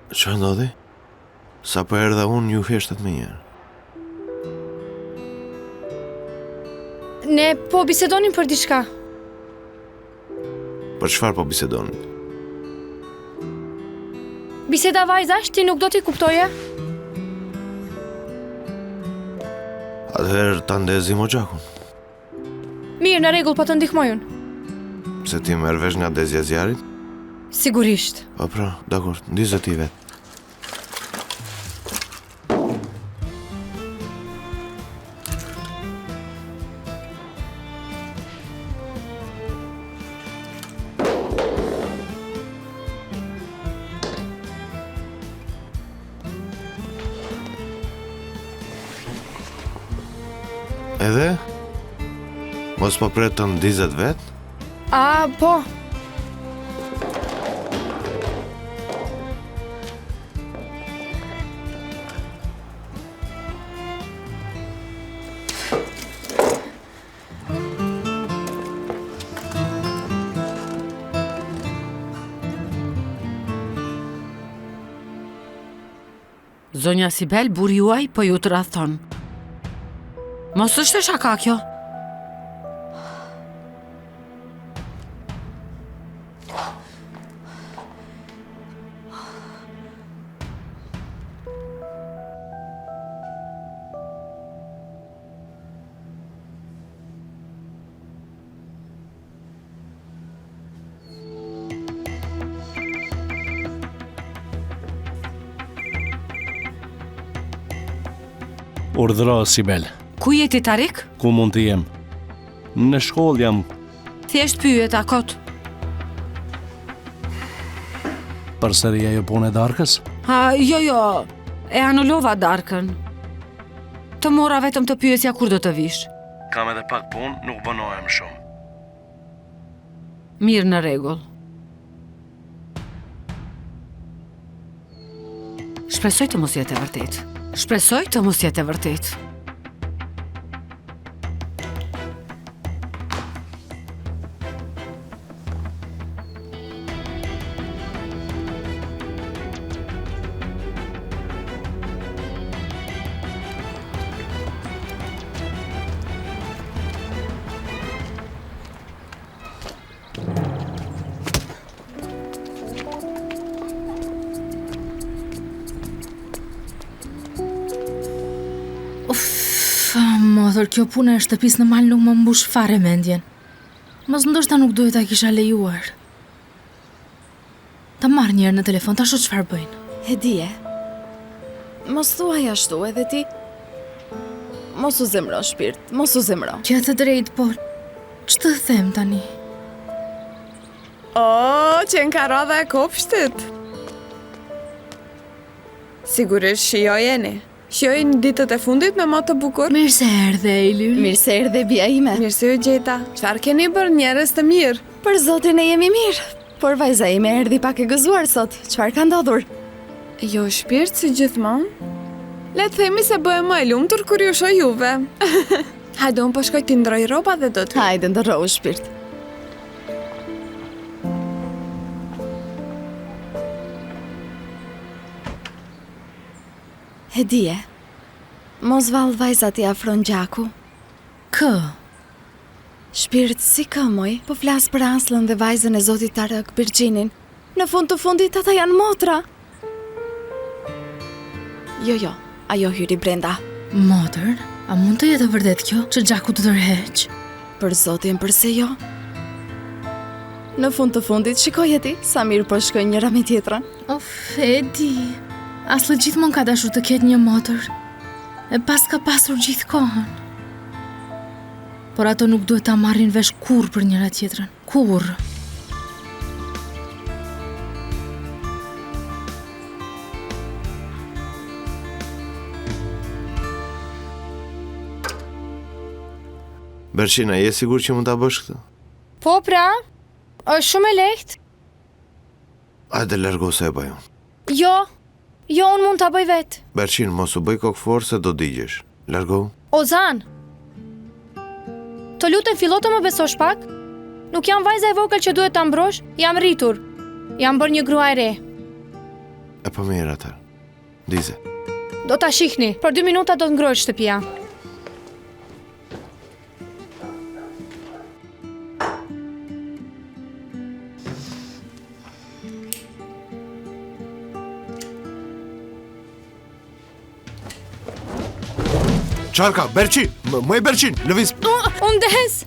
Çfarë ndodhi? Sa po erdha unë ju heshtet me njerë. Ne po bisedonin për diçka. Për çfarë po bisedonin? Biseda vajzash, ti nuk do t'i kuptoje? Atëherë ta ndezim o gjakun. Mirë, në rregull, po të ndihmoj unë. Se ti merr vesh nga dezja zjarit? Sigurisht. Po pra, dakor, ndizë ti vetë. Edhe? Mos po pret të ndizet vetë? A, po. Zonja Sibel, buri juaj po ju të rrethon. Mos është shaka kjo? Urdhëro, Sibel. Ku jeti Tarik? Ku mund të jem? Në shkollë jam. Thjesht pyet akot. Përsëri ajo punë e darkës? Jo, e anullova darkën. Të mora vetëm të pyesja kur do të vish. Kam edhe pak punë, nuk bënohem shumë. Mirë, në rregull. Shpresoj të mos jetë e vërtetë. Shpresoj të mos jetë e vërtetë. Modhër, kjo puna e shtëpis në mal nuk më mbush fare mendjen. Mos ndoshta nuk duhet ta kisha lejuar. Ta marr njerë në telefon, ta shoh çfarë bëjnë. E dije. Mos thuaj ashtu edhe ti. Mos u zemro, shpirt, mos u zemro. Që të drejt, po ç'të them tani? O, që në karodha e kopshtit. Sigurisht shijojeni. Shijojnë ditët e fundit me më të bukur. Mirë se erdhe, Eylül. Mirë se erdhe bia ime. Mirë se u gjeta. Çfarë keni bërë njerëz të mirë? Për zotin e jemi mirë. Por vajza ime erdhi pak e gëzuar sot. Çfarë ka ndodhur? Jo shpirt si gjithmonë. Le të themi se bëhem më e lumtur kur ju shoh juve. Hajde, unë po shkoj t'i ndroj rroba dhe do të. Hajde, ndërrohu shpirt. E dije, mos vallë vajzat i afron gjaku. Kë? Shpirt, si këmoj, po flas për Aslën dhe vajzën e zotit Tarëk, Birgjinin. Në fund të fundit ata janë motra. Jo, ajo hyri brenda. Motër, a mund të jetë e vërtet kjo që gjaku të tërheq? Për zotin, përse jo? Në fund të fundit, shikoj e ti, sa mirë po shkojnë njëra me tjetrën. Of, e di. Aslë gjithmonë ka dashur të ketë një motër. E pas ka pasur gjithë kohën. Por ato nuk duhet ta marrin vesh kurrë për njëra tjetrën. Kurrë. Berqina, je sigur që mund ta bësh këtë? Po pra, është shumë e lehtë. Hajde largo se e bëj unë. Jo, unë mund ta bëj vetë. Berqin, mos u bëj kokëfor se do digjesh. Largo. Ozan, të lutem fillo të më besosh pak? Nuk jam vajza e vogël që duhet ta mbrosh, jam rritur. Jam bërë një grua e re. E po mirë atë. Dize. Do ta shihni, për 2 minuta do të ngrohet shtëpia. Qarka, Berqin! Mëj Berqin, lëviz! Unë des!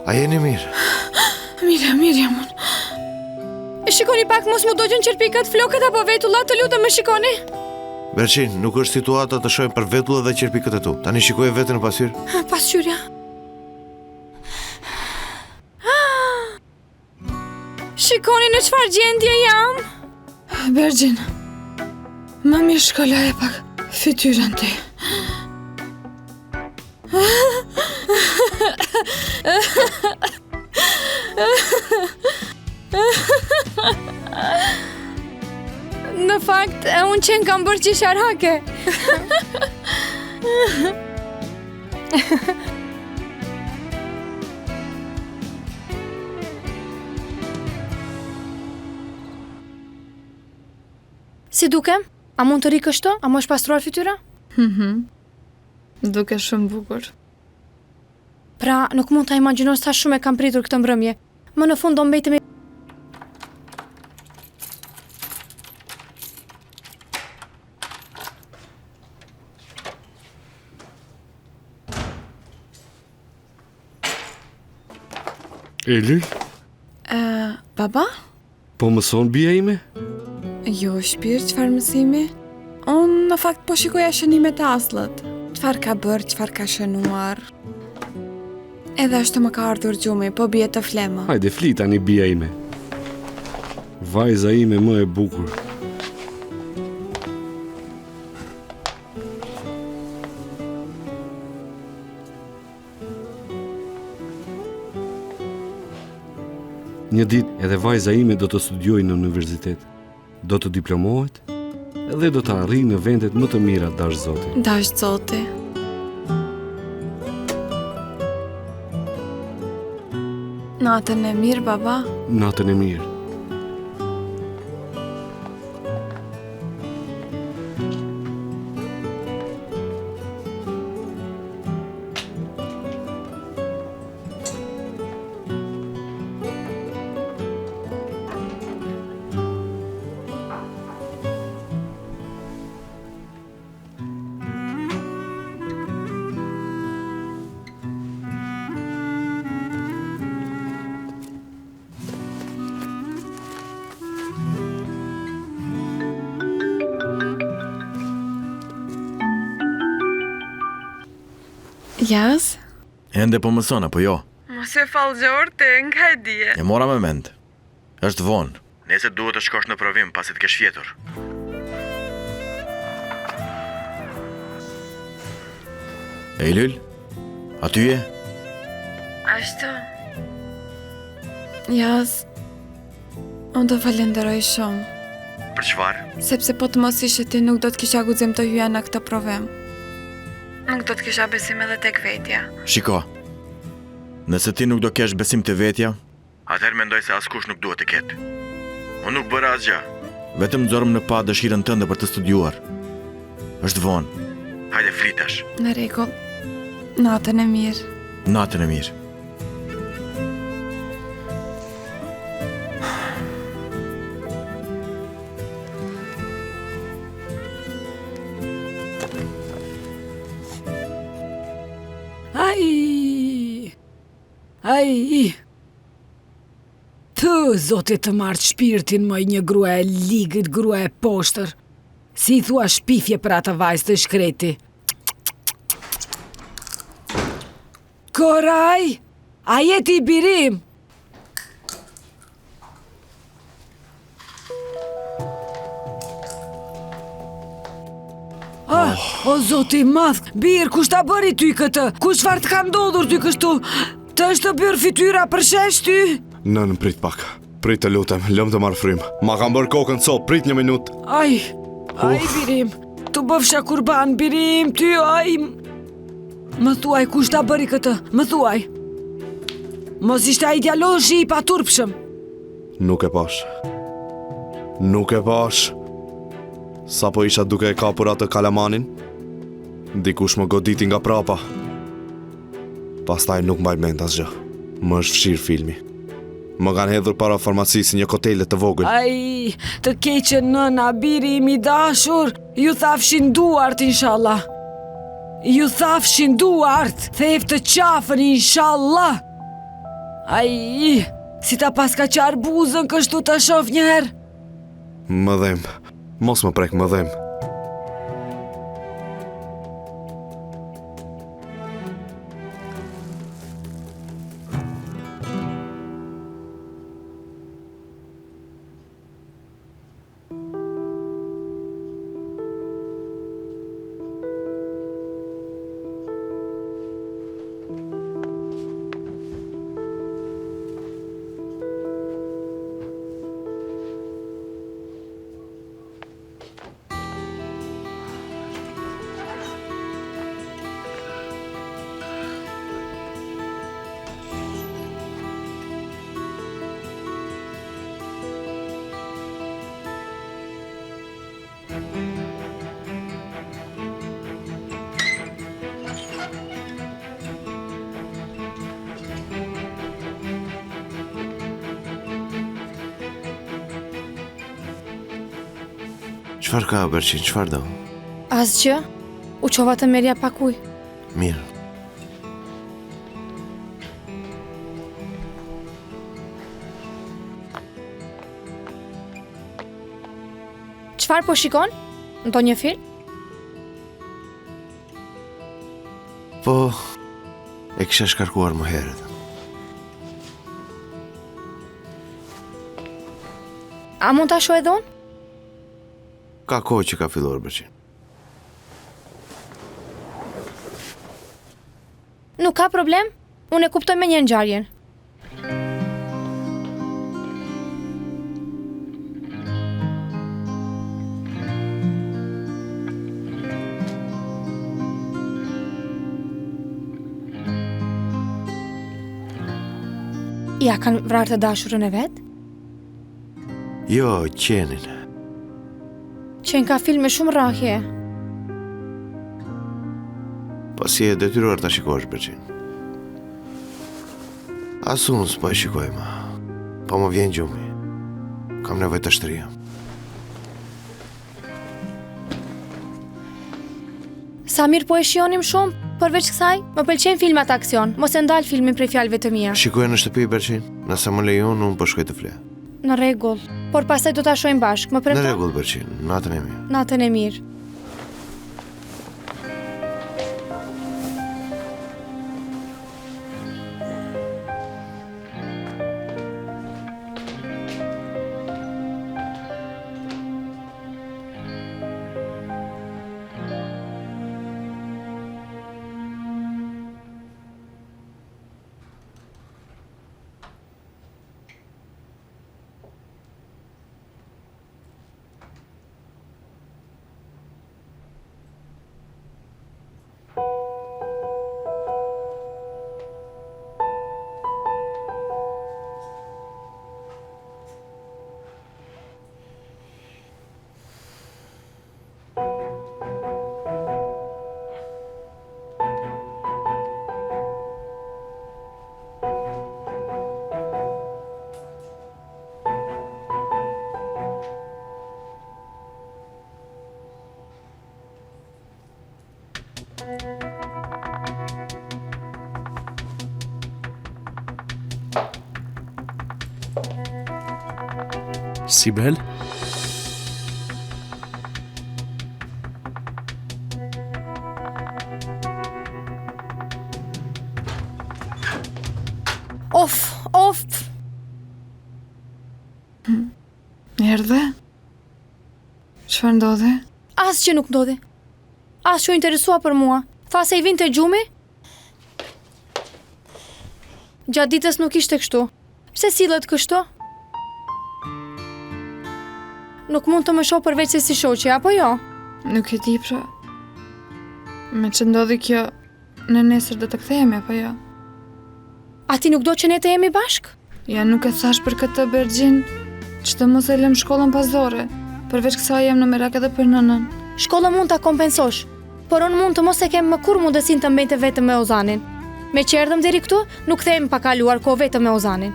A jeni mirë? Mirë jam unë. Shikoni pak mos mu dogjen qerpikat, flokët apo vetullat, të lutem më shikoni. Berqin, nuk është situata të shojmë për vetullat dhe qerpikët e tu. Tani shikoj veten në pasyrë. Pasqyrja. Shikoni në çfarë gjendje jam. Bergjin, më mirë shkolloje pak fytyrën ti. Në fakt, unë qenë kam bërë që sharhake. Si dukem? A mund të ri kështu? A më është pastruar fytyra? Duke shumë bukur. Pra, nuk mund të imagjinoj sa shumë e kam pritur këtë mbrëmje. Më në fund do mbetemi. Elil, Baba? po mëson bia ime? Jo, shpirt, qëfar mësimi? Unë në fakt po shikoja shënimet e Aslët. Qëfar ka bërë, qëfar ka shënuar. Edhe ashtu më ka ardhur gjumi, po bie të flemë. Hajde, fli tani bia ime. Vajza ime më e bukur. Një ditë edhe vajza ime do të studiojë në universitet. Do të diplomohet dhe do të arrijë në vendet më të mira, dash Zoti. Dash Zoti. Natën e mirë, baba. Natën e mirë. Jas? Ende po mëson, apo jo? Mos e fallxor ti, nga e dije. E mora me mend. Është vonë. Nese duhet të shkosh në provim pasi të kesh fjetur. Eylül? Aty je? Ashtu. Jas, unë të falenderoj shumë. Për çfarë? Sepse po të mos ishe ti nuk do të kisha guxim të hyja në këtë provim. Nuk do të kisha besim edhe tek vetja. Shiko, nëse ti nuk do kesh besim të vetja, atëherë mendoj se askush nuk duhet të ketë. Unë nuk bëra asgjë. Vetëm nxorëm në pa dëshirën tënde për të studiuar. Është vonë. Hajde flitash. Në rregull. Natën e mirë. Natën e mirë. Ai, të zotit të martë shpirtin më një grua e ligit, grua e poshtër. Si i thua shpifje për atë vajzë të shkreti. Koraj, a jeti i birim? O zoti i madh, bir, kush ta bëri ty këtë? Kush çfarë të ka ndodhur ty kështu? Të është të bërë fytyra për shesh ty? Nën, prit pak. Prit të lutem, lëm të marrë frymë. Ma kam bërë kokën so, prit një minutë. Aj, birim. Tu bëfsha kurban, birim, ty, aj. Më thuaj, kush ta bëri këtë? Më thuaj. Mos ishte ai djaloshi I paturpshëm. Nuk e pash. Nuk e pash. Sa po isha duke e kapur atë kalamanin, dikush më goditi nga prapa. Pastaj nuk mbaj mend asgjë. Më është fshirë filmi. Më kanë hedhur para farmacisë një kotele të vogël. Ai, të keqen nëna, biri im I dashur, ju thafshin duart, inshallah. Ju thafshin duart, thef të qafën, inshallah. Ai, si ta paska qarë buzën kështu të shof njëherë. Më dhem, mos më prek, më dhem. Çfarë ka, Berqin, çfarë do? Asgjë, u qova të merja pak ujë. Mirë. Çfarë po shikon? Ndonjë film? Po, e kisha shkarkuar më herët. A mund ta shoh edhe unë? Ka kohë që ka filluar, Berqin. Nuk ka problem, unë e kuptoj me një ngjarjen. Ja kanë vrarë të dashurën e vet? Jo, qenin. Qenë ka filme shumë rrahje. Pasi e detyruar ta shikosh, Berqin. As unë s'po e shikoj më. Po më vjen gjumi. Kam nevojë të shtrihem. Sa mirë po e shionim shumë, përveç kësaj, më pëlqejnë filmat aksion, mos e ndal filmin prej fjalëve të mia. Shikoja në shtëpi, Berqin. Nëse më lejon, unë po shkoj të fle. Në rregull, por pastaj do ta shohim bashkë, më Në premton? rregull, Berqin. Natën e mirë. Natën e mirë. Sibel? Of. Erdhe? Çfarë ndodhi? Asgjë nuk ndodhi. Asgjë u interesua për mua. Tha se I vinte gjumi. Gjatë ditës nuk ishte kështu. Pse sillet kështu? Nuk mund të më shoh përveç se si shoqe, apo jo? Nuk e di pra. Me që ndodhi kjo, në nesër do të kthehemi, apo jo? A ti nuk do që ne të jemi bashk? Ja, nuk e thash për këtë Bergjin, që të mos e lëm shkollën pas dore. Përveç kësaj jam në merak edhe për nënën. Shkolla mund ta kompensosh, por unë mund të mos e kem më kur mundësinë të mbete vetëm me Ozanin. Me që erdhëm deri këtu, nuk themi pa kaluar kohë vetëm me Ozanin.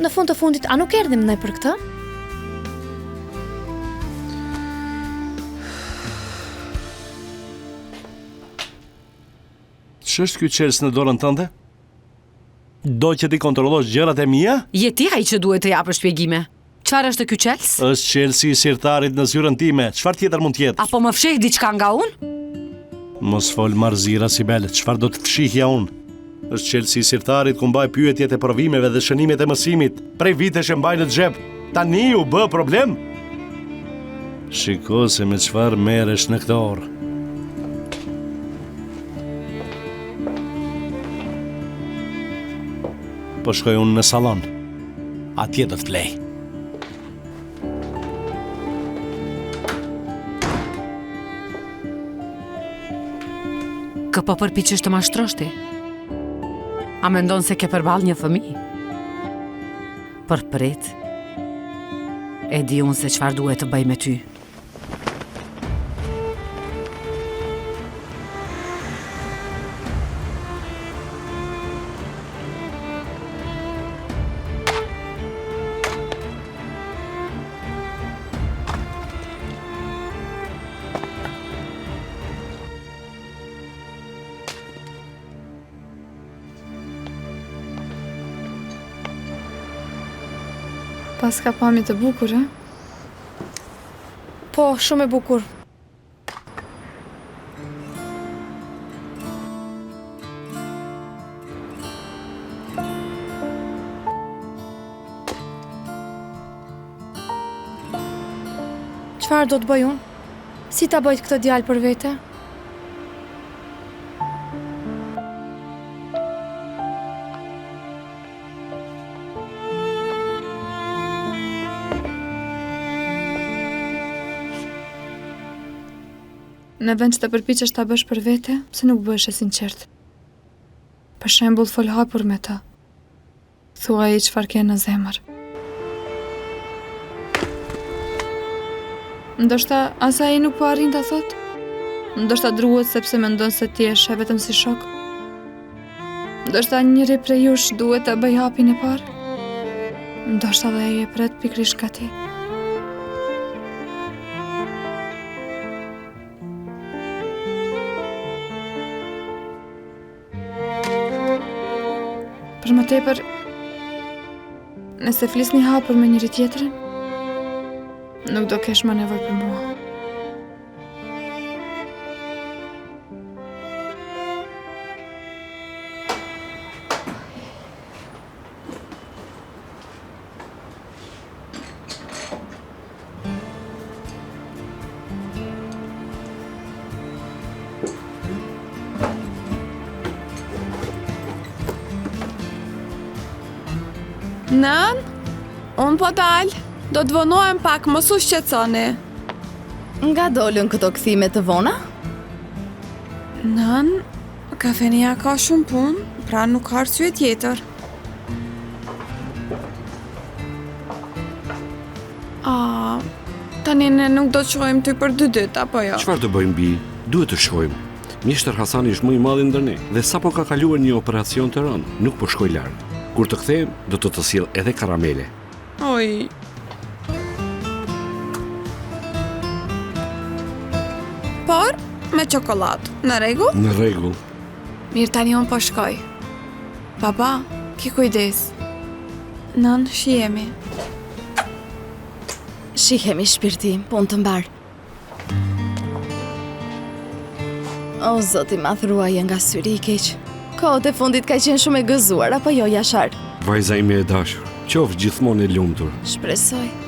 Në fund të fundit, a nuk erdhim ne për këtë? Ç'është ky qels në dorën tënde? Do që ti kontrollosh gjërat e mia? Je ti ai që duhet të japësh shpjegime. Çfarë është ky qels? Është qelsi i sirtarit në zyrën time. Çfarë tjetër mund të jetë? Apo më fsheh diçka nga unë? Mos fol marzira, Sibel. Çfarë do të të fshihja unë? Është qelsi i sirtarit ku mbaj pyetjet e provimeve dhe shënimet e mësimit. Prej vitesh e mbaj në xhep. Tani u bë problem? Shiko se me çfarë merresh në këtë orë. Po shkoj unë në salon. Atje do të flej. Kë po përpiqesh të mashtrosh ti? A mendon se ke përballë një fëmijë? Përprit. E di unë se çfarë duhet të bëj me ty. Pas ka pamje të bukur, e? Po, shumë e bukur. Çfarë do të bëj unë? Si ta bëj këtë djalë për vete? Në vend që të përpiqesh ta bësh për vete, pse nuk bëhesh e sinqert? Për shembull, fol hapur me ta. Thuaj ai çfarë ke në zemër. Ndoshta as ai nuk po arrin ta thot? Ndoshta druhet sepse mendon se ti je vetëm si shok? Ndoshta njëri prej jush duhet ta bëj hapin e parë? Ndoshta dhe ai e pret pikërisht nga ti. Për më tepër, nëse flisni hapur me njëri tjetrin, nuk do kesh më nevojë për mua. Nën, unë po dalë, do të vonohem pak, mos u shqetësoni. Nga dolën këto kthime të vona? Nën, kafenia ka shumë punë, pra nuk ka arsye tjetër. Tani ne nuk do të shkojmë ty për 2 ditë, apo jo? Çfarë të bëjmë bi? Duhet të shkojmë. Mjeshtër Hasani është më i madh ndër ne dhe sapo ka kaluar një operacion të rënd, nuk po shkoj larg. Kur të kthehem, do të sjell edhe karamele. Oj. Por me çokoladë. Në rregull? Në rregull. Mirë, tani unë po shkoj. Baba, ki kujdes. Nën, shihemi. Shihemi shpirti, punë të mbar. O, zoti ma thruaje nga syri i keq. Kohët e fundit ka qenë shumë e gëzuar, apo jo, Jashar? Vajza ime e dashur, qofsh gjithmonë e lumtur. Shpresoj.